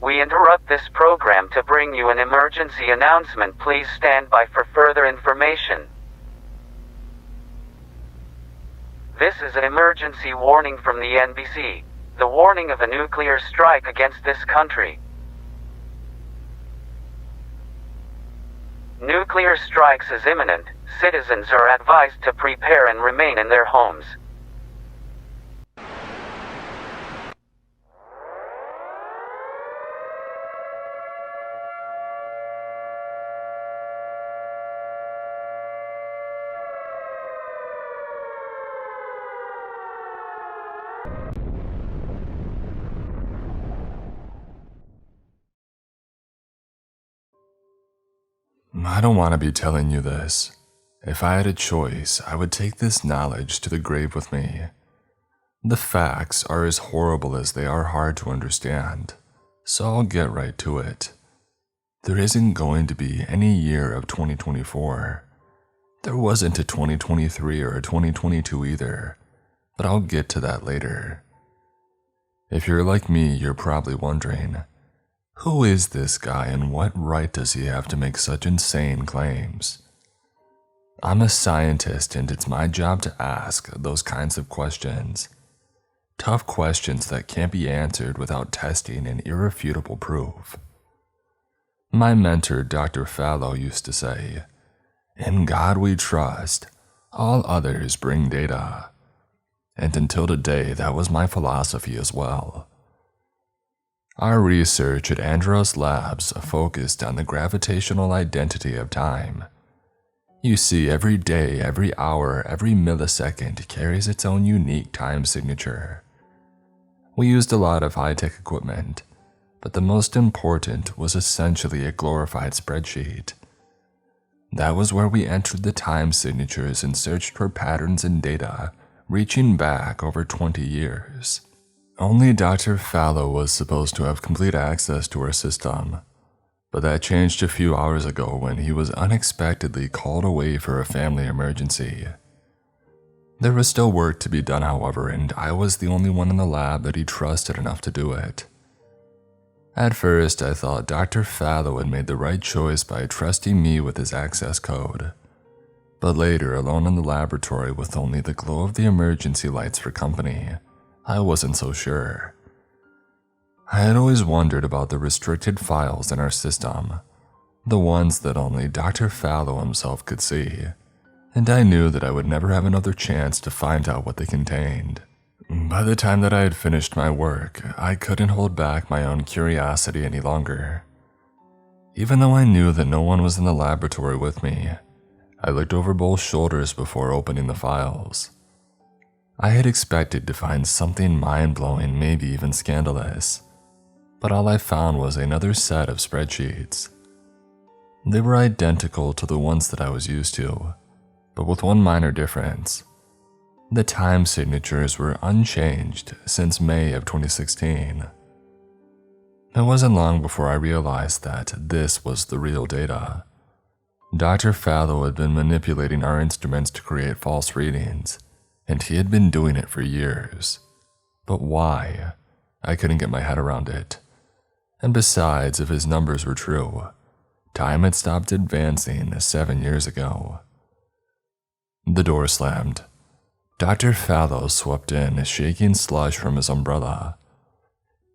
We interrupt this program to bring you an emergency announcement. Please stand by for further information. This is an emergency warning from the NBC. The warning of a nuclear strike against this country. Nuclear strikes is imminent. Citizens are advised to prepare and remain in their homes. I don't want to be telling you this. If I had a choice, I would take this knowledge to the grave with me. The facts are as horrible as they are hard to understand, so I'll get right to it. There isn't going to be any year of 2024. There wasn't a 2023 or a 2022 either, but I'll get to that later. If you're like me, you're probably wondering, who is this guy and what right does he have to make such insane claims? I'm a scientist and it's my job to ask those kinds of questions. Tough questions that can't be answered without testing and irrefutable proof. My mentor, Dr. Fallow, used to say, "In God we trust, all others bring data." And until today, that was my philosophy as well. Our research at Andros Labs focused on the gravitational identity of time. You see, every day, every hour, every millisecond carries its own unique time signature. We used a lot of high-tech equipment, but the most important was essentially a glorified spreadsheet. That was where we entered the time signatures and searched for patterns in data, reaching back over 20 years. Only Dr. Fallow was supposed to have complete access to our system, but that changed a few hours ago when he was unexpectedly called away for a family emergency. There was still work to be done, however, and I was the only one in the lab that he trusted enough to do it. At first, I thought Dr. Fallow had made the right choice by trusting me with his access code. But later, alone in the laboratory with only the glow of the emergency lights for company, I wasn't so sure. I had always wondered about the restricted files in our system, the ones that only Dr. Fallow himself could see, and I knew that I would never have another chance to find out what they contained. By the time that I had finished my work, I couldn't hold back my own curiosity any longer. Even though I knew that no one was in the laboratory with me, I looked over both shoulders before opening the files. I had expected to find something mind-blowing, maybe even scandalous, but all I found was another set of spreadsheets. They were identical to the ones that I was used to, but with one minor difference. The time signatures were unchanged since May of 2016. It wasn't long before I realized that this was the real data. Dr. Fallow had been manipulating our instruments to create false readings, and he had been doing it for years. But why? I couldn't get my head around it. And besides, if his numbers were true, time had stopped advancing 7 years ago. The door slammed. Dr. Fallow swept in, shaking slush from his umbrella.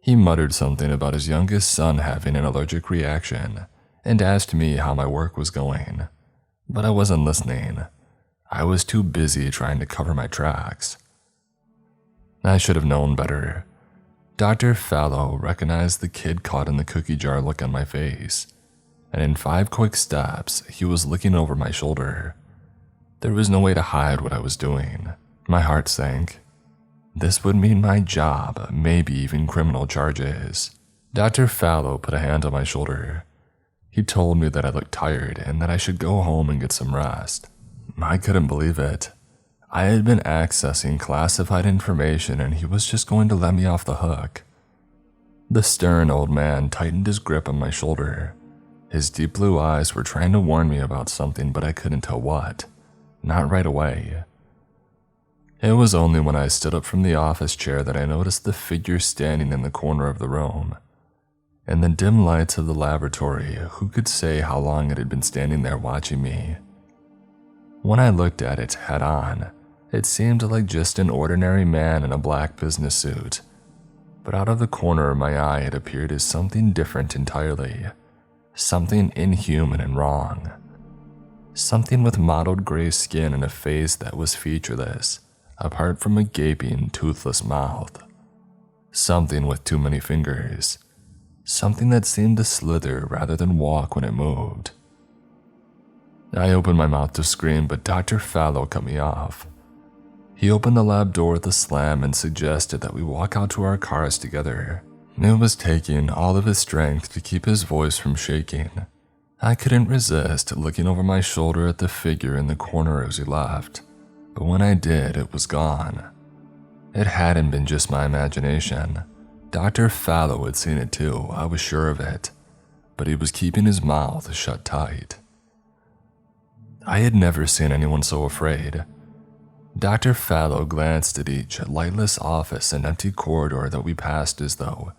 He muttered something about his youngest son having an allergic reaction and asked me how my work was going, but I wasn't listening. I was too busy trying to cover my tracks. I should have known better. Dr. Fallow recognized the kid caught in the cookie jar look on my face, and in 5 quick steps, he was looking over my shoulder. There was no way to hide what I was doing. My heart sank. This would mean my job, maybe even criminal charges. Dr. Fallow put a hand on my shoulder. He told me that I looked tired and that I should go home and get some rest. I couldn't believe it. I had been accessing classified information and he was just going to let me off the hook. The stern old man tightened his grip on my shoulder. His deep blue eyes were trying to warn me about something, but I couldn't tell what. Not right away. It was only when I stood up from the office chair that I noticed the figure standing in the corner of the room. In the dim lights of the laboratory, who could say how long it had been standing there watching me? When I looked at it head on, it seemed like just an ordinary man in a black business suit. But out of the corner of my eye, it appeared as something different entirely. Something inhuman and wrong. Something with mottled gray skin and a face that was featureless, apart from a gaping, toothless mouth. Something with too many fingers. Something that seemed to slither rather than walk when it moved. I opened my mouth to scream, but Dr. Fallow cut me off. He opened the lab door with a slam and suggested that we walk out to our cars together. It was taking all of his strength to keep his voice from shaking. I couldn't resist looking over my shoulder at the figure in the corner as he left, but when I did, it was gone. It hadn't been just my imagination. Dr. Fallow had seen it too, I was sure of it, but he was keeping his mouth shut tight. I had never seen anyone so afraid. Dr. Fallow glanced at each lightless office and empty corridor that we passed as though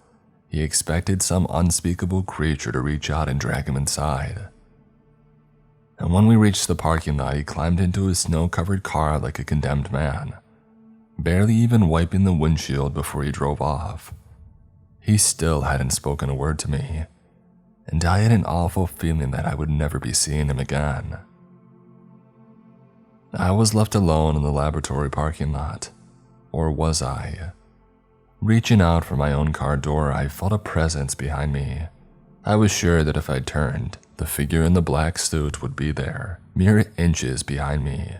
he expected some unspeakable creature to reach out and drag him inside. And when we reached the parking lot, he climbed into his snow-covered car like a condemned man, barely even wiping the windshield before he drove off. He still hadn't spoken a word to me, and I had an awful feeling that I would never be seeing him again. I was left alone in the laboratory parking lot, or was I? Reaching out for my own car door, I felt a presence behind me. I was sure that if I turned, the figure in the black suit would be there, mere inches behind me,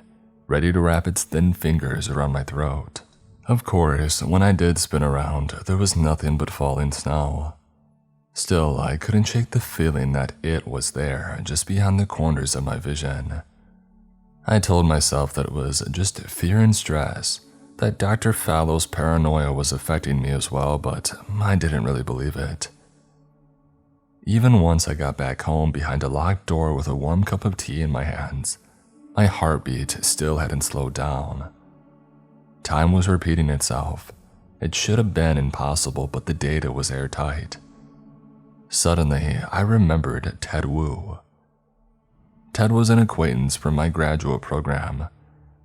ready to wrap its thin fingers around my throat. Of course, when I did spin around, there was nothing but falling snow. Still, I couldn't shake the feeling that it was there, just beyond the corners of my vision. I told myself that it was just fear and stress, that Dr. Fallow's paranoia was affecting me as well, but I didn't really believe it. Even once I got back home behind a locked door with a warm cup of tea in my hands, my heartbeat still hadn't slowed down. Time was repeating itself. It should have been impossible, but the data was airtight. Suddenly, I remembered Ted Wu. Ted was an acquaintance from my graduate program.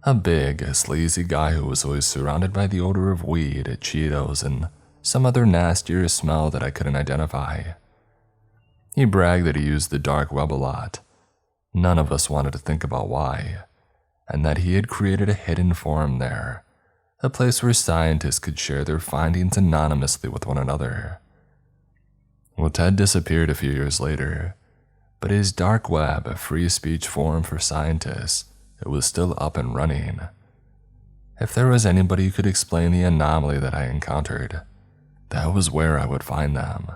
A big, sleazy guy who was always surrounded by the odor of weed, Cheetos, and some other nastier smell that I couldn't identify. He bragged that he used the dark web a lot. None of us wanted to think about why, and that he had created a hidden forum there, a place where scientists could share their findings anonymously with one another. Well, Ted disappeared a few years later, but his dark web, a free speech forum for scientists, it was still up and running. If there was anybody who could explain the anomaly that I encountered, that was where I would find them.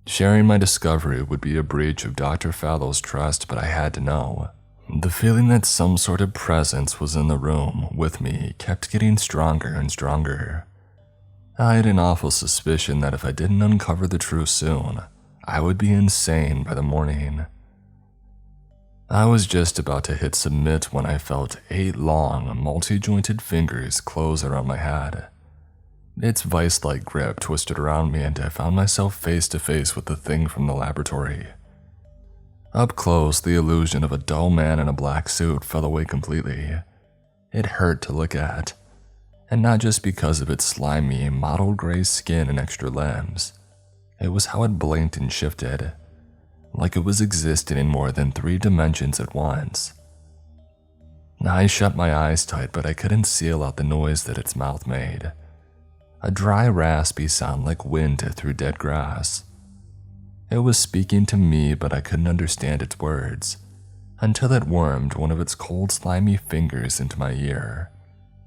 Sharing my discovery would be a breach of Dr. Fallow's trust, but I had to know. The feeling that some sort of presence was in the room with me kept getting stronger and stronger. I had an awful suspicion that if I didn't uncover the truth soon, I would be insane by the morning. I was just about to hit submit when I felt 8 long, multi-jointed fingers close around my head. Its vice-like grip twisted around me, and I found myself face to face with the thing from the laboratory. Up close, the illusion of a dull man in a black suit fell away completely. It hurt to look at, and not just because of its slimy, mottled gray skin and extra limbs. It was how it blinked and shifted, like it was existing in more than 3 dimensions at once. I shut my eyes tight, but I couldn't seal out the noise that its mouth made. A dry, raspy sound like wind through dead grass. It was speaking to me, but I couldn't understand its words, until it wormed one of its cold, slimy fingers into my ear.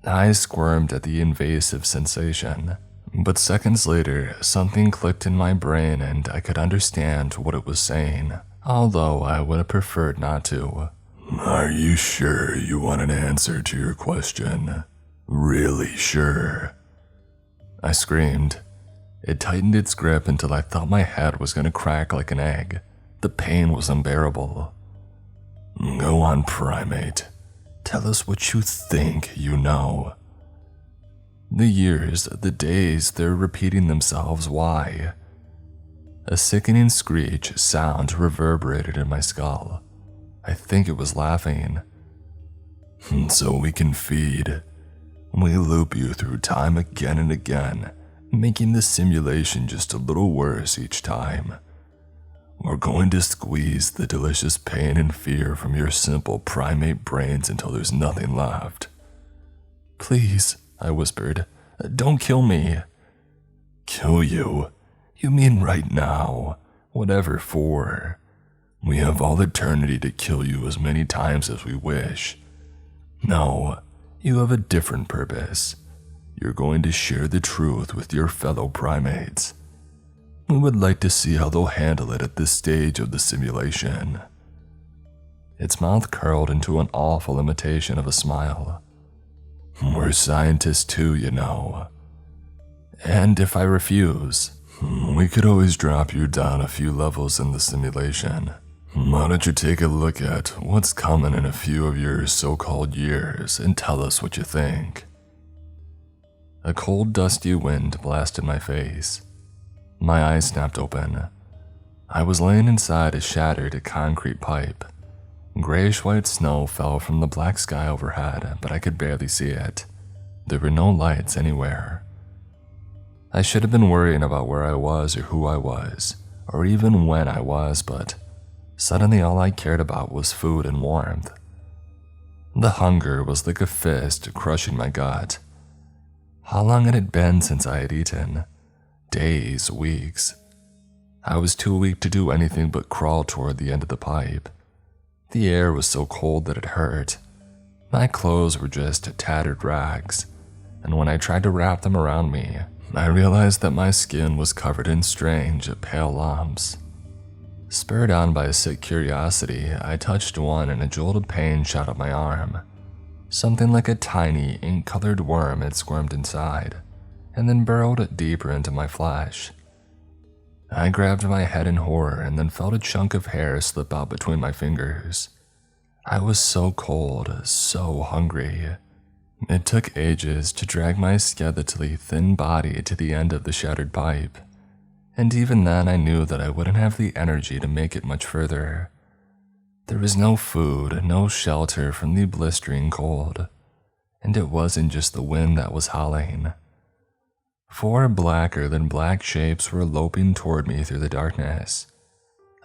I squirmed at the invasive sensation, but seconds later, something clicked in my brain and I could understand what it was saying, although I would have preferred not to. "Are you sure you want an answer to your question? Really sure?" I screamed. It tightened its grip until I thought my head was going to crack like an egg. The pain was unbearable. "Go on, primate. Tell us what you think you know." The years, the days, they're repeating themselves. Why? A sickening screech sound reverberated in my skull. I think it was laughing. So we can feed. We loop you through time again and again, making the simulation just a little worse each time. We're going to squeeze the delicious pain and fear from your simple primate brains until there's nothing left. Please, I whispered, don't kill me. Kill you? You mean right now? Whatever for? We have all eternity to kill you as many times as we wish. No, you have a different purpose. You're going to share the truth with your fellow primates. We would like to see how they'll handle it at this stage of the simulation. Its mouth curled into an awful imitation of a smile. We're scientists too, you know. And if I refuse, we could always drop you down a few levels in the simulation. Why don't you take a look at what's coming in a few of your so-called years and tell us what you think? A cold, dusty wind blasted my face. My eyes snapped open. I was laying inside a shattered concrete pipe. Grayish-white snow fell from the black sky overhead, but I could barely see it. There were no lights anywhere. I should have been worrying about where I was or who I was, or even when I was, but suddenly all I cared about was food and warmth. The hunger was like a fist crushing my gut. How long had it been since I had eaten? Days, weeks. I was too weak to do anything but crawl toward the end of the pipe. The air was so cold that it hurt. My clothes were just tattered rags, and when I tried to wrap them around me, I realized that my skin was covered in strange, pale lumps. Spurred on by a sick curiosity, I touched one and a jolt of pain shot up my arm. Something like a tiny, ink-colored worm had squirmed inside, and then burrowed deeper into my flesh. I grabbed my head in horror and then felt a chunk of hair slip out between my fingers. I was so cold, so hungry. It took ages to drag my skeletally thin body to the end of the shattered pipe, and even then I knew that I wouldn't have the energy to make it much further. There was no food, no shelter from the blistering cold, and it wasn't just the wind that was howling. 4 blacker than black shapes were loping toward me through the darkness.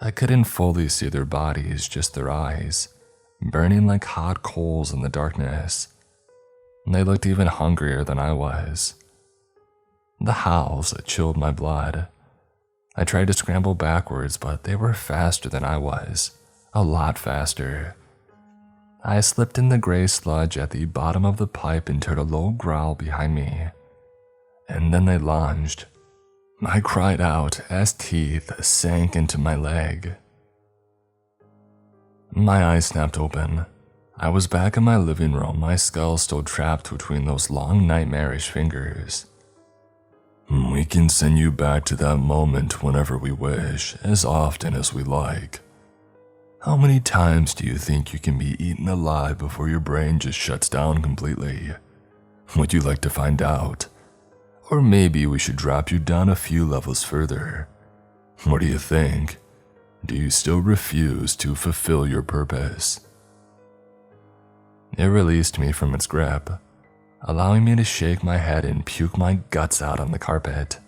I couldn't fully see their bodies, just their eyes, burning like hot coals in the darkness. They looked even hungrier than I was. The howls chilled my blood. I tried to scramble backwards, but they were faster than I was, a lot faster. I slipped in the gray sludge at the bottom of the pipe and heard a low growl behind me. And then they lunged. I cried out as teeth sank into my leg. My eyes snapped open. I was back in my living room, my skull still trapped between those long nightmarish fingers. We can send you back to that moment whenever we wish, as often as we like. How many times do you think you can be eaten alive before your brain just shuts down completely? Would you like to find out? Or maybe we should drop you down a few levels further. What do you think? Do you still refuse to fulfill your purpose? It released me from its grip, allowing me to shake my head and puke my guts out on the carpet.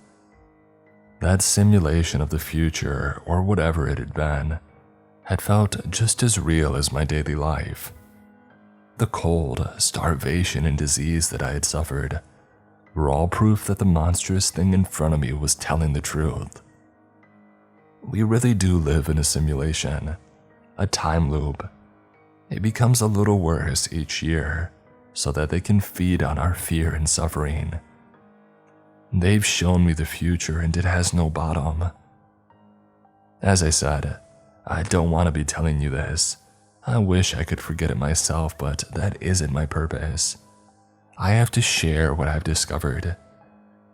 That simulation of the future, or whatever it had been, had felt just as real as my daily life. The cold, starvation, and disease that I had suffered were all proof that the monstrous thing in front of me was telling the truth. We really do live in a simulation, a time loop. It becomes a little worse each year, so that they can feed on our fear and suffering. They've shown me the future and it has no bottom. As I said, I don't want to be telling you this. I wish I could forget it myself, but that isn't my purpose. I have to share what I've discovered.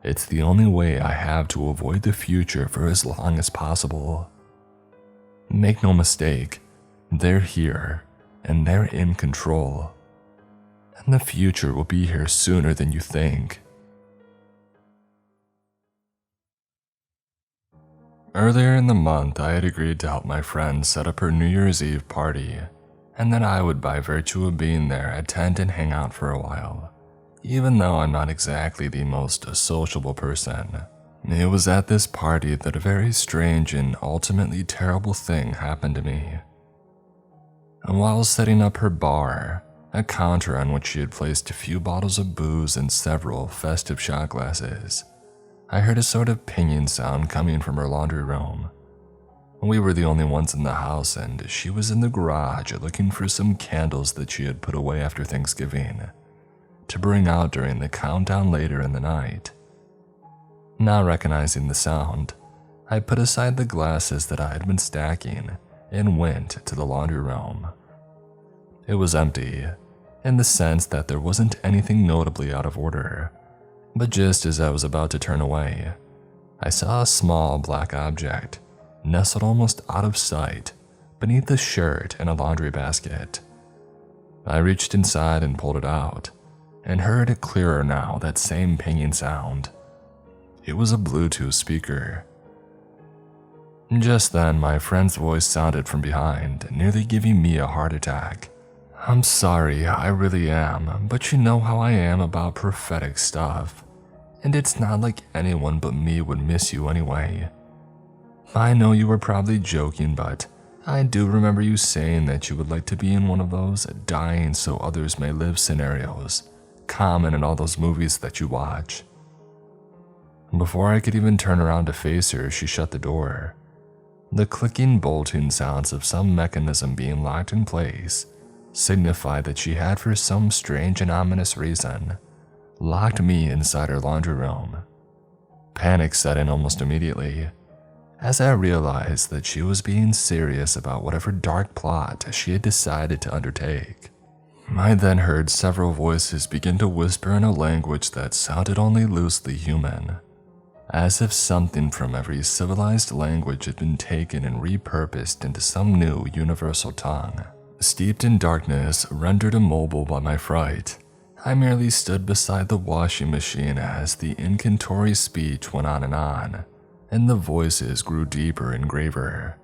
It's the only way I have to avoid the future for as long as possible. Make no mistake, they're here, and they're in control. And the future will be here sooner than you think. Earlier in the month, I had agreed to help my friend set up her New Year's Eve party, and that I would, by virtue of being there, attend and hang out for a while. Even though I'm not exactly the most sociable person, it was at this party that a very strange and ultimately terrible thing happened to me. While setting up her bar, a counter on which she had placed a few bottles of booze and several festive shot glasses, I heard a sort of pinging sound coming from her laundry room. We were the only ones in the house, and she was in the garage looking for some candles that she had put away after Thanksgiving to bring out during the countdown later in the night. Not recognizing the sound, I put aside the glasses that I had been stacking and went to the laundry room. It was empty, in the sense that there wasn't anything notably out of order, but just as I was about to turn away, I saw a small black object nestled almost out of sight beneath the shirt in a laundry basket. I reached inside and pulled it out, and heard it clearer now, that same pinging sound. It was a Bluetooth speaker. Just then, my friend's voice sounded from behind, nearly giving me a heart attack. "I'm sorry, I really am, but you know how I am about prophetic stuff, and it's not like anyone but me would miss you anyway. I know you were probably joking, but I do remember you saying that you would like to be in one of those dying so others may live scenarios, common in all those movies that you watch." Before I could even turn around to face her, she shut the door. The clicking, bolting sounds of some mechanism being locked in place signified that she had, for some strange and ominous reason, locked me inside her laundry room. Panic set in almost immediately, as I realized that she was being serious about whatever dark plot she had decided to undertake. I then heard several voices begin to whisper in a language that sounded only loosely human, as if something from every civilized language had been taken and repurposed into some new universal tongue. Steeped in darkness, rendered immobile by my fright, I merely stood beside the washing machine as the incantory speech went on, and the voices grew deeper and graver.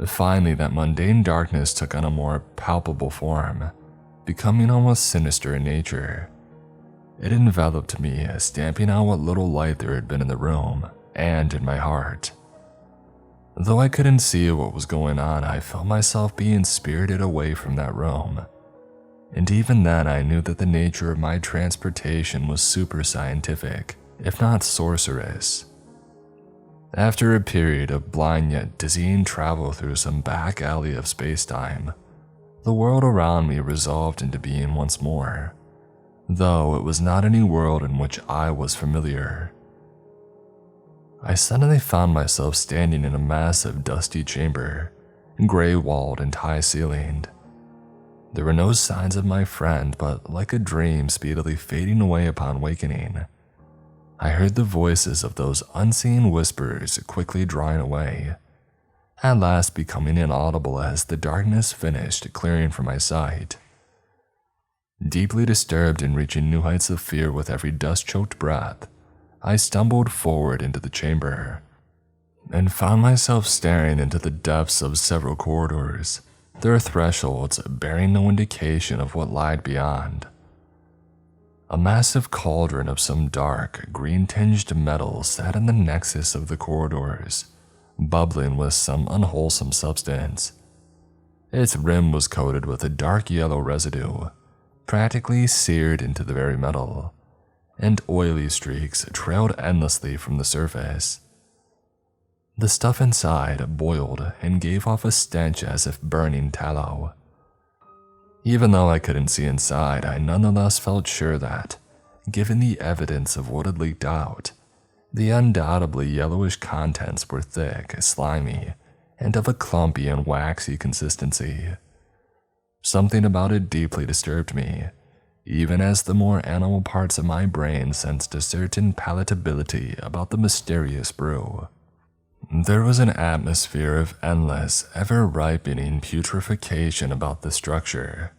Finally, that mundane darkness took on a more palpable form, becoming almost sinister in nature. It enveloped me, stamping out what little light there had been in the room and in my heart. Though I couldn't see what was going on, I felt myself being spirited away from that room. And even then, I knew that the nature of my transportation was super scientific, if not sorcerous. After a period of blind yet dizzying travel through some back alley of space-time, the world around me resolved into being once more, though it was not any world in which I was familiar. I suddenly found myself standing in a massive dusty chamber, gray-walled and high-ceilinged. There were no signs of my friend, but like a dream speedily fading away upon awakening, I heard the voices of those unseen whispers quickly drawing away, at last becoming inaudible as the darkness finished clearing from my sight. Deeply disturbed and reaching new heights of fear with every dust-choked breath, I stumbled forward into the chamber, and found myself staring into the depths of several corridors, their thresholds bearing no indication of what lied beyond. A massive cauldron of some dark, green-tinged metal sat in the nexus of the corridors, bubbling with some unwholesome substance. Its rim was coated with a dark yellow residue, practically seared into the very metal, and oily streaks trailed endlessly from the surface. The stuff inside boiled and gave off a stench as if burning tallow. Even though I couldn't see inside, I nonetheless felt sure that, given the evidence of what had leaked out, the undoubtedly yellowish contents were thick, slimy, and of a clumpy and waxy consistency. Something about it deeply disturbed me, even as the more animal parts of my brain sensed a certain palatability about the mysterious brew. There was an atmosphere of endless, ever-ripening putrefaction about the structure,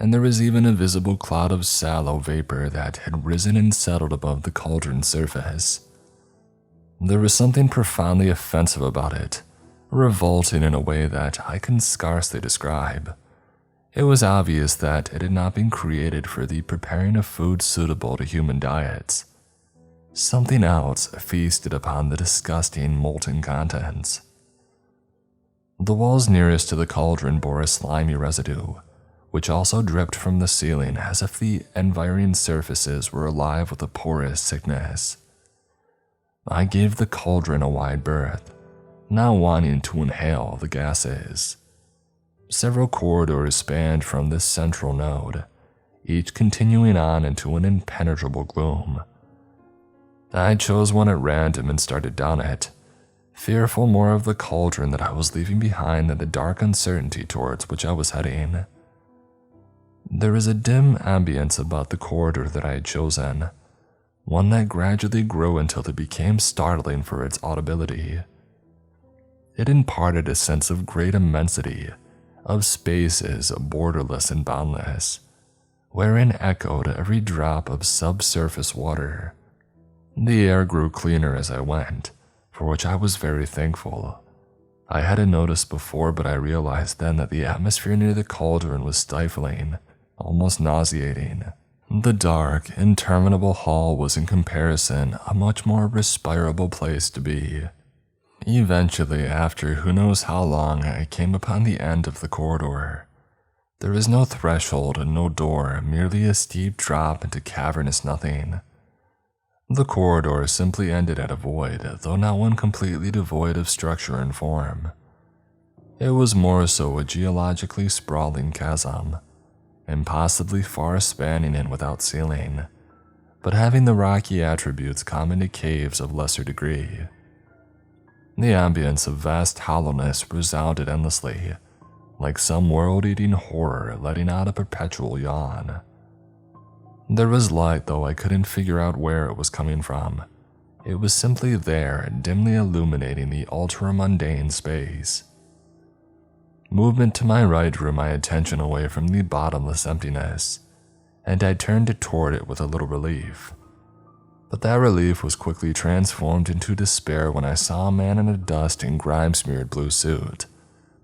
and there was even a visible cloud of sallow vapor that had risen and settled above the cauldron's surface. There was something profoundly offensive about it, revolting in a way that I can scarcely describe. It was obvious that it had not been created for the preparing of food suitable to human diets. Something else feasted upon the disgusting molten contents. The walls nearest to the cauldron bore a slimy residue, which also dripped from the ceiling as if the environing surfaces were alive with a porous sickness. I gave the cauldron a wide berth, not wanting to inhale the gases. Several corridors spanned from this central node, each continuing on into an impenetrable gloom. I chose one at random and started down it, fearful more of the cauldron that I was leaving behind than the dark uncertainty towards which I was heading. There was a dim ambience about the corridor that I had chosen, one that gradually grew until it became startling for its audibility. It imparted a sense of great immensity, of spaces borderless and boundless, wherein echoed every drop of subsurface water. The air grew cleaner as I went, for which I was very thankful. I hadn't noticed before, but I realized then that the atmosphere near the cauldron was stifling, almost nauseating. The dark, interminable hall was in comparison a much more respirable place to be. Eventually, after who knows how long, I came upon the end of the corridor. There was no threshold and no door, merely a steep drop into cavernous nothing. The corridor simply ended at a void, though not one completely devoid of structure and form. It was more so a geologically sprawling chasm, impossibly far spanning and without ceiling, but having the rocky attributes common to caves of lesser degree. The ambience of vast hollowness resounded endlessly, like some world-eating horror letting out a perpetual yawn. There was light, though I couldn't figure out where it was coming from. It was simply there, dimly illuminating the ultra-mundane space. Movement to my right drew my attention away from the bottomless emptiness, and I turned toward it with a little relief. But that relief was quickly transformed into despair when I saw a man in a dust and grime-smeared blue suit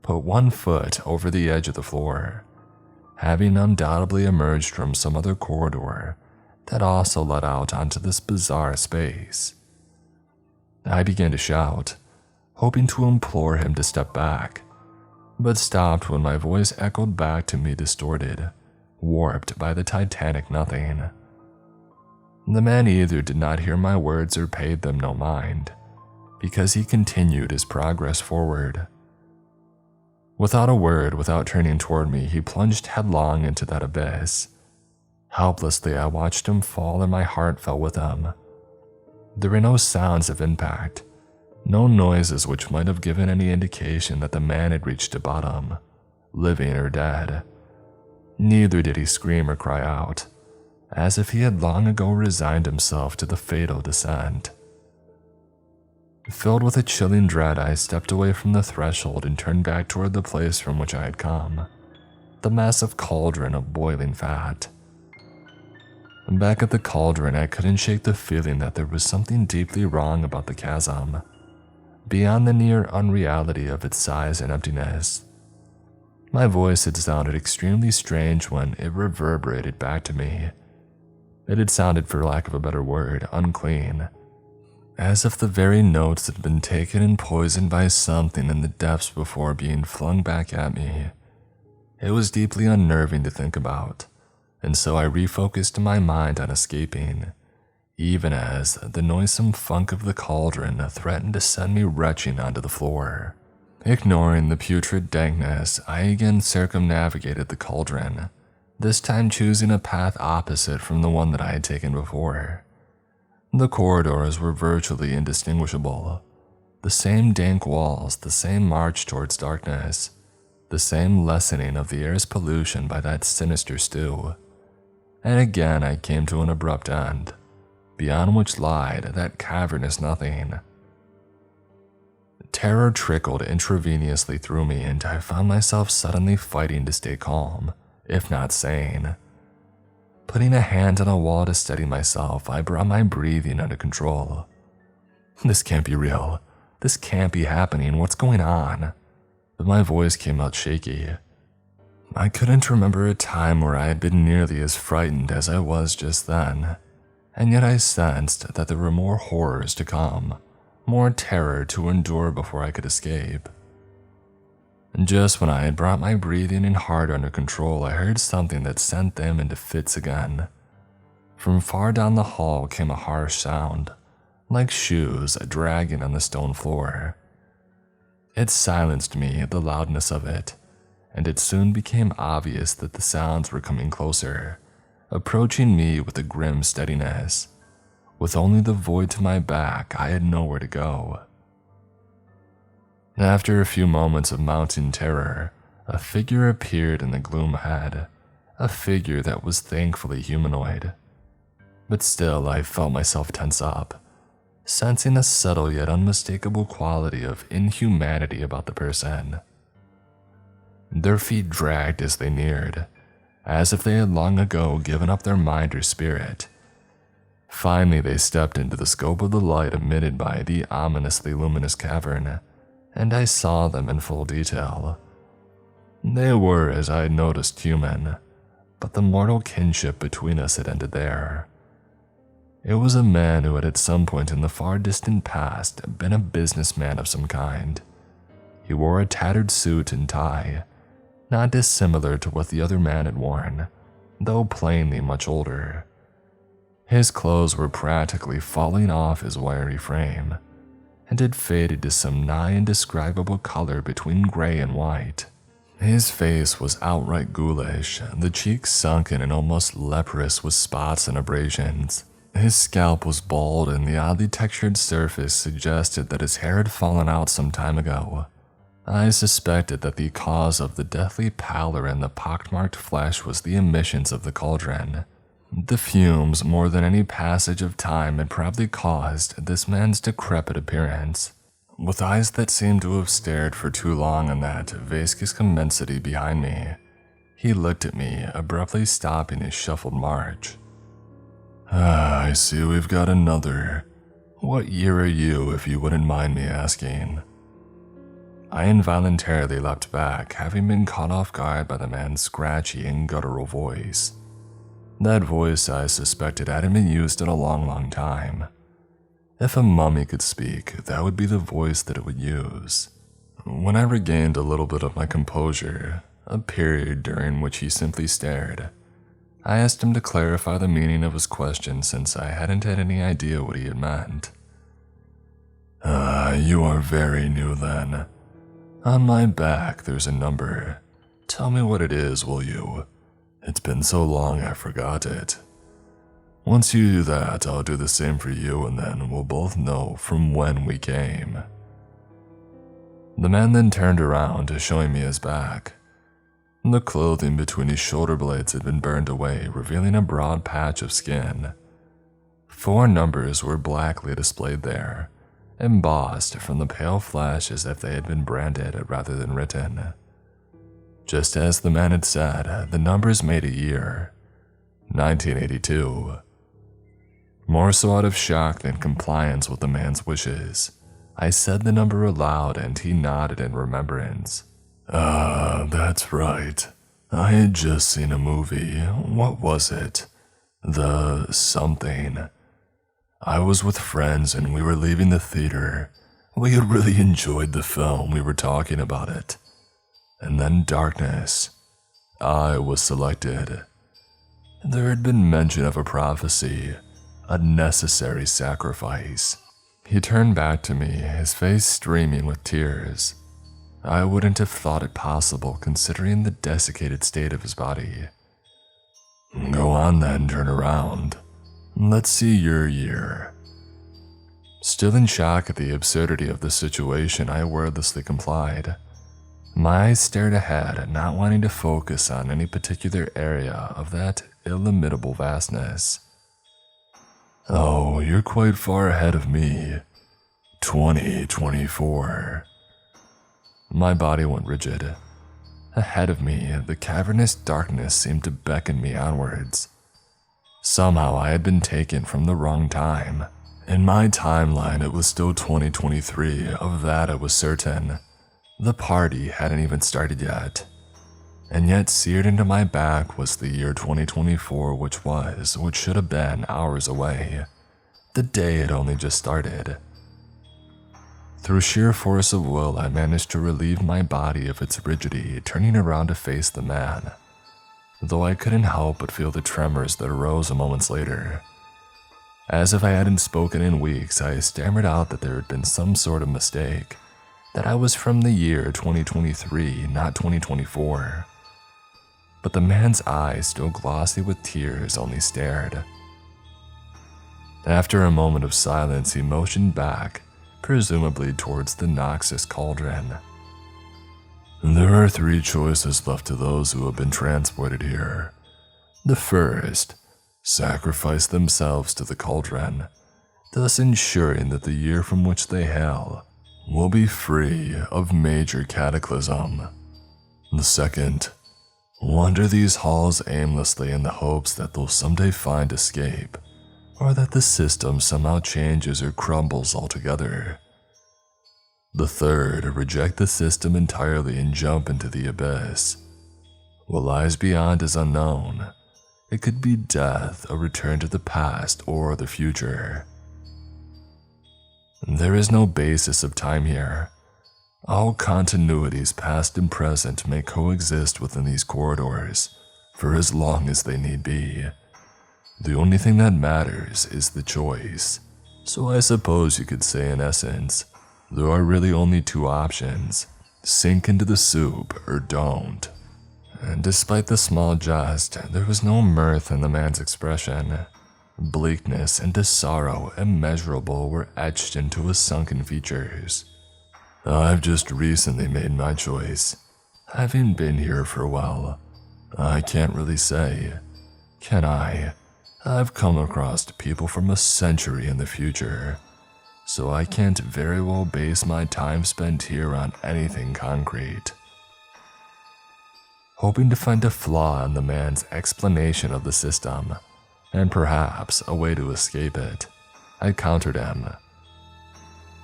put one foot over the edge of the floor, having undoubtedly emerged from some other corridor that also led out onto this bizarre space. I began to shout, hoping to implore him to step back, but stopped when my voice echoed back to me distorted, warped by the titanic nothing. The man either did not hear my words or paid them no mind, because he continued his progress forward. Without a word, without turning toward me, he plunged headlong into that abyss. Helplessly, I watched him fall, and my heart fell with him. There were no sounds of impact, no noises which might have given any indication that the man had reached the bottom, living or dead. Neither did he scream or cry out, as if he had long ago resigned himself to the fatal descent. Filled with a chilling dread, I stepped away from the threshold and turned back toward the place from which I had come, the massive cauldron of boiling fat. Back at the cauldron, I couldn't shake the feeling that there was something deeply wrong about the chasm, beyond the near unreality of its size and emptiness. My voice had sounded extremely strange when it reverberated back to me. It had sounded, for lack of a better word, unclean, as if the very notes had been taken and poisoned by something in the depths before being flung back at me. It was deeply unnerving to think about, and so I refocused my mind on escaping, even as the noisome funk of the cauldron threatened to send me retching onto the floor. Ignoring the putrid dankness, I again circumnavigated the cauldron, this time choosing a path opposite from the one that I had taken before. The corridors were virtually indistinguishable. The same dank walls, the same march towards darkness, the same lessening of the air's pollution by that sinister stew. And again I came to an abrupt end, beyond which lied that cavernous nothing. Terror trickled intravenously through me, and I found myself suddenly fighting to stay calm, if not sane. Putting a hand on a wall to steady myself, I brought my breathing under control. This can't be real. This can't be happening. What's going on? But my voice came out shaky. I couldn't remember a time where I had been nearly as frightened as I was just then, and yet I sensed that there were more horrors to come, more terror to endure before I could escape. And just when I had brought my breathing and heart under control, I heard something that sent them into fits again. From far down the hall came a harsh sound, like shoes dragging on the stone floor. It silenced me at the loudness of it, and it soon became obvious that the sounds were coming closer, approaching me with a grim steadiness. With only the void to my back, I had nowhere to go. After a few moments of mounting terror, a figure appeared in the gloom ahead, a figure that was thankfully humanoid. But still, I felt myself tense up, sensing a subtle yet unmistakable quality of inhumanity about the person. Their feet dragged as they neared, as if they had long ago given up their mind or spirit. Finally, they stepped into the scope of the light emitted by the ominously luminous cavern, and I saw them in full detail. They were, as I had noticed, human, but the mortal kinship between us had ended there. It was a man who had at some point in the far distant past been a businessman of some kind. He wore a tattered suit and tie, not dissimilar to what the other man had worn, though plainly much older. His clothes were practically falling off his wiry frame, and had faded to some nigh indescribable color between gray and white. His face was outright ghoulish, the cheeks sunken and almost leprous with spots and abrasions. His scalp was bald, and the oddly textured surface suggested that his hair had fallen out some time ago. I suspected that the cause of the deathly pallor and the pockmarked flesh was the emissions of the cauldron. The fumes, more than any passage of time, had probably caused this man's decrepit appearance. With eyes that seemed to have stared for too long on that viscous immensity behind me, he looked at me, abruptly stopping his shuffled march. I see we've got another. What year are you, if you wouldn't mind me asking? I involuntarily leapt back, having been caught off guard by the man's scratchy and guttural voice. That voice, I suspected, hadn't been used in a long time. If a mummy could speak, that would be the voice that it would use. When I regained a little bit of my composure, a period during which he simply stared, I asked him to clarify the meaning of his question since I hadn't had any idea what he had meant. You are very new then. On my back there's a number. Tell me what it is, will you? It's been so long I forgot it. Once you do that, I'll do the same for you, and then we'll both know from when we came. The man then turned around, showing me his back. The clothing between his shoulder blades had been burned away, revealing a broad patch of skin. 4 numbers were blackly displayed there, embossed from the pale flesh as if they had been branded rather than written. Just as the man had said, the numbers made a year, 1982. More so out of shock than compliance with the man's wishes, I said the number aloud and he nodded in remembrance. That's right. I had just seen a movie. What was it? The something. I was with friends and we were leaving the theater. We had really enjoyed the film. We were talking about it. And then darkness. I was selected. There had been mention of a prophecy, a necessary sacrifice. He turned back to me, his face streaming with tears. I wouldn't have thought it possible considering the desiccated state of his body. Go on then, turn around. Let's see your year. Still in shock at the absurdity of the situation, I wordlessly complied. My eyes stared ahead, not wanting to focus on any particular area of that illimitable vastness. Oh, you're quite far ahead of me. 2024. My body went rigid. Ahead of me, the cavernous darkness seemed to beckon me onwards. Somehow I had been taken from the wrong time, In my timeline, it was still 2023, of that I was certain. The party hadn't even started yet. And yet seared into my back was the year 2024, which should have been hours away. The day had only just started. Through sheer force of will, I managed to relieve my body of its rigidity, turning around to face the man, though I couldn't help but feel the tremors that arose a moment later. As if I hadn't spoken in weeks, I stammered out that there had been some sort of mistake, that I was from the year 2023, not 2024. But the man's eyes, still glossy with tears, only stared. After a moment of silence, he motioned back, presumably towards the Noxus cauldron. There are 3 choices left to those who have been transported here. The first, sacrifice themselves to the cauldron, thus ensuring that the year from which they hail will be free of major cataclysm. The second, wander these halls aimlessly in the hopes that they'll someday find escape, or that the system somehow changes or crumbles altogether. The third, reject the system entirely and jump into the abyss. What lies beyond is unknown. It could be death, a return to the past, or the future. There is no basis of time here. All continuities, past and present, may coexist within these corridors for as long as they need be. The only thing that matters is the choice. So I suppose you could say, in essence, there are really only 2 options: sink into the soup or don't. And despite the small jest, there was no mirth in the man's expression. Bleakness and a sorrow immeasurable were etched into his sunken features. I've just recently made my choice. Having been here for a while, I can't really say, can I? I've come across people from a century in the future, so I can't very well base my time spent here on anything concrete. Hoping to find a flaw in the man's explanation of the system, and perhaps a way to escape it, I countered him.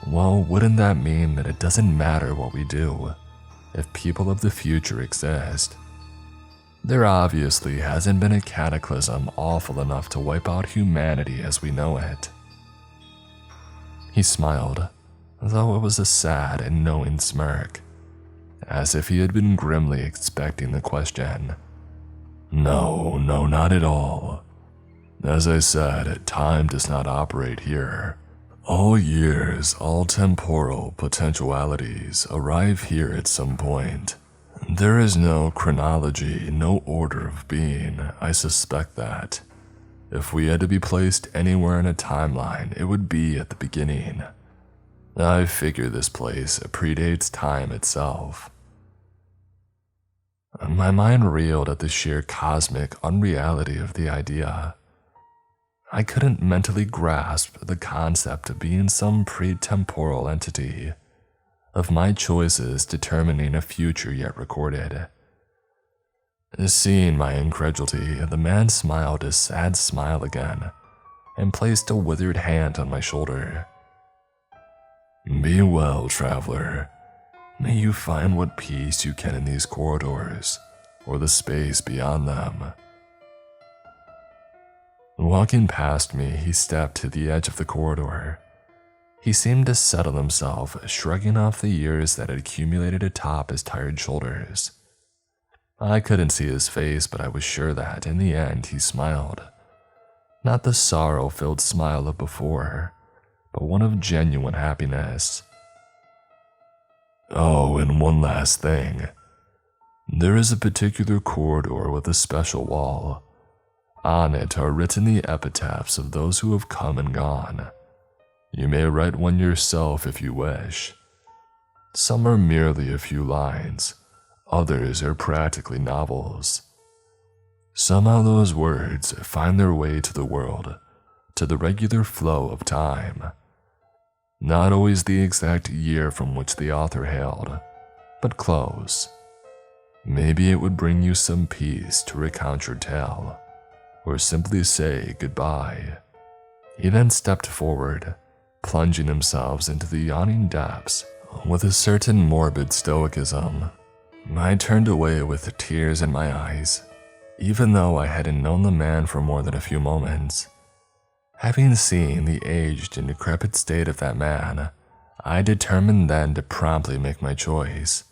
Well, wouldn't that mean that it doesn't matter what we do if people of the future exist? There obviously hasn't been a cataclysm awful enough to wipe out humanity as we know it. He smiled, though it was a sad and knowing smirk, as if he had been grimly expecting the question. No, not at all. As I said, time does not operate here. All years, all temporal potentialities arrive here at some point. There is no chronology, no order of being, I suspect that. If we had to be placed anywhere in a timeline, it would be at the beginning. I figure this place predates time itself. My mind reeled at the sheer cosmic unreality of the idea. I couldn't mentally grasp the concept of being some pre-temporal entity, of my choices determining a future yet recorded. Seeing my incredulity, the man smiled a sad smile again and placed a withered hand on my shoulder. Be well, traveler. May you find what peace you can in these corridors, or the space beyond them. Walking past me, he stepped to the edge of the corridor. He seemed to settle himself, shrugging off the years that had accumulated atop his tired shoulders. I couldn't see his face, but I was sure that, in the end, he smiled. Not the sorrow-filled smile of before, but one of genuine happiness. Oh, and one last thing. There is a particular corridor with a special wall. On it are written the epitaphs of those who have come and gone. You may write one yourself if you wish. Some are merely a few lines, others are practically novels. Somehow those words find their way to the world, to the regular flow of time. Not always the exact year from which the author hailed, but close. Maybe it would bring you some peace to recount your tale, or simply say goodbye. He then stepped forward, plunging himself into the yawning depths with a certain morbid stoicism. I turned away with tears in my eyes, even though I hadn't known the man for more than a few moments. Having seen the aged and decrepit state of that man, I determined then to promptly make my choice.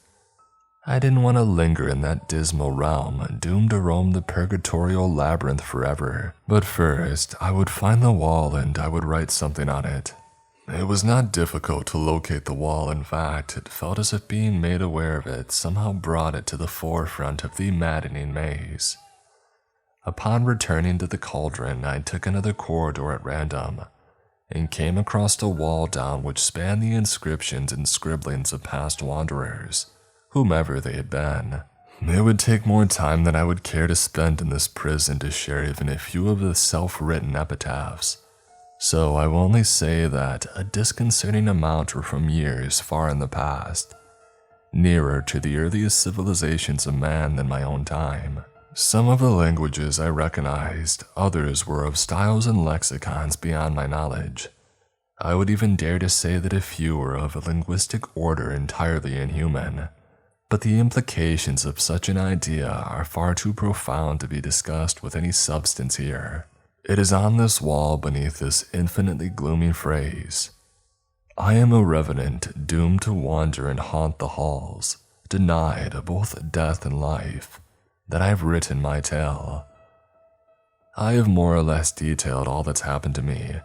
I didn't want to linger in that dismal realm, doomed to roam the purgatorial labyrinth forever. But first, I would find the wall and I would write something on it. It was not difficult to locate the wall. In fact, it felt as if being made aware of it somehow brought it to the forefront of the maddening maze. Upon returning to the cauldron, I took another corridor at random and came across a wall down which spanned the inscriptions and scribblings of past wanderers, whomever they had been. It would take more time than I would care to spend in this prison to share even a few of the self-written epitaphs, so I will only say that a disconcerting amount were from years far in the past, nearer to the earliest civilizations of man than my own time. Some of the languages I recognized, others were of styles and lexicons beyond my knowledge. I would even dare to say that a few were of a linguistic order entirely inhuman, but the implications of such an idea are far too profound to be discussed with any substance here. It is on this wall beneath this infinitely gloomy phrase, "I am a revenant doomed to wander and haunt the halls, denied of both death and life," that I've written my tale. I have more or less detailed all that's happened to me,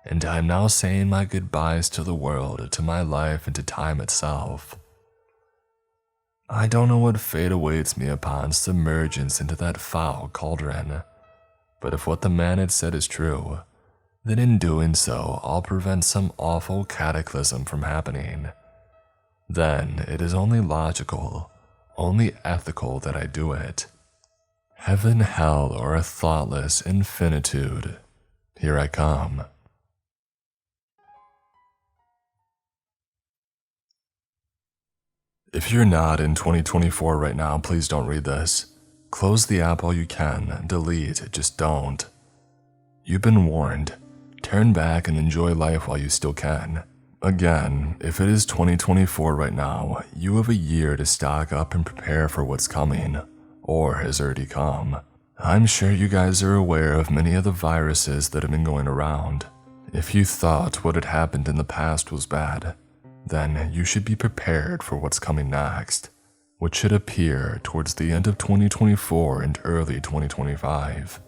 and I'm now saying my goodbyes to the world, to my life, and to time itself. I don't know what fate awaits me upon submergence into that foul cauldron, but if what the man had said is true, then in doing so I'll prevent some awful cataclysm from happening. Then it is only logical, only ethical that I do it. Heaven, hell, or a thoughtless infinitude. Here I come. If you're not in 2024 right now, please don't read this. Close the app all you can, delete, just don't. You've been warned. Turn back and enjoy life while you still can. Again, if it is 2024 right now, you have a year to stock up and prepare for what's coming, or has already come. I'm sure you guys are aware of many of the viruses that have been going around. If you thought what had happened in the past was bad, then you should be prepared for what's coming next, which should appear towards the end of 2024 and early 2025.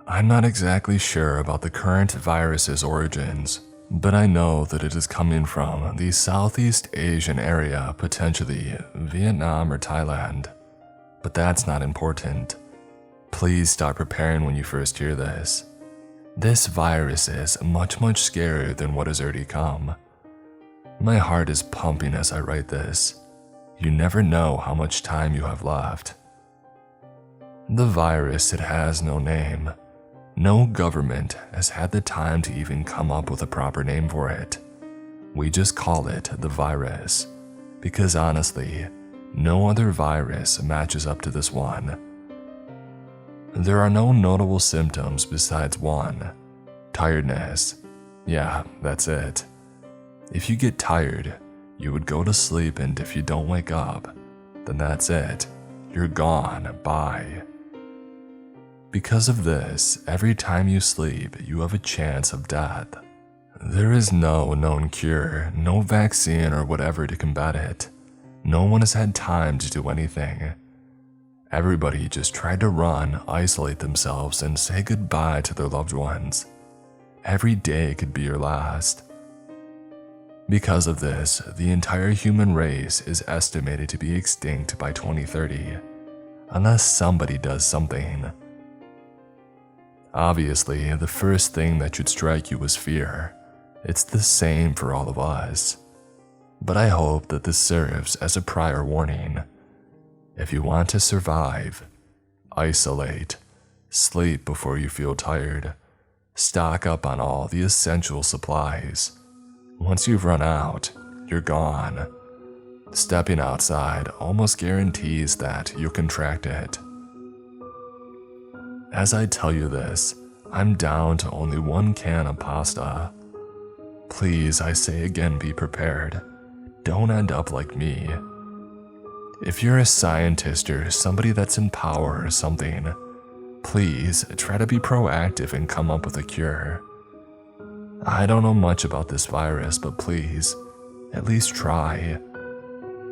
I'm not exactly sure about the current virus's origins, but I know that it is coming from the Southeast Asian area, potentially Vietnam or Thailand. But that's not important. Please start preparing when you first hear this. This virus is much, much scarier than what has already come. My heart is pumping as I write this. You never know how much time you have left. The virus, it has no name. No government has had the time to even come up with a proper name for it. We just call it the virus, because honestly, no other virus matches up to this one. There are no notable symptoms besides one, tiredness. Yeah, that's it. If you get tired, you would go to sleep, and if you don't wake up, then that's it. You're gone, bye. Because of this, every time you sleep, you have a chance of death. There is no known cure, no vaccine or whatever to combat it. No one has had time to do anything. Everybody just tried to run, isolate themselves, and say goodbye to their loved ones. Every day could be your last. Because of this, the entire human race is estimated to be extinct by 2030, unless somebody does something. Obviously, the first thing that should strike you was fear. It's the same for all of us. But I hope that this serves as a prior warning. If you want to survive, isolate, sleep before you feel tired, stock up on all the essential supplies. Once you've run out, you're gone. Stepping outside almost guarantees that you'll contract it. As I tell you this, I'm down to only 1 can of pasta. Please, I say again, be prepared. Don't end up like me. If you're a scientist or somebody that's in power or something, please try to be proactive and come up with a cure. I don't know much about this virus, but please, at least try.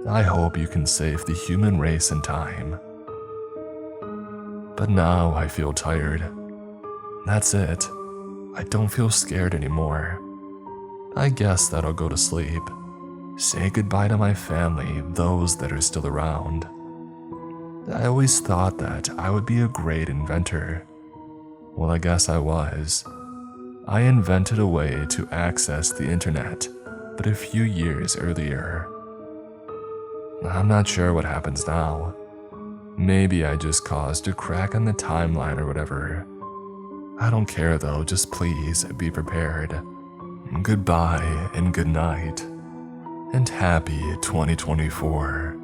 I hope you can save the human race in time. But now I feel tired. That's it. I don't feel scared anymore. I guess that I'll go to sleep. Say goodbye to my family, those that are still around. I always thought that I would be a great inventor. Well, I guess I was. I invented a way to access the internet, but a few years earlier. I'm not sure what happens now. Maybe I just caused a crack in the timeline or whatever. I don't care though, just please be prepared. Goodbye and good night. And happy 2024.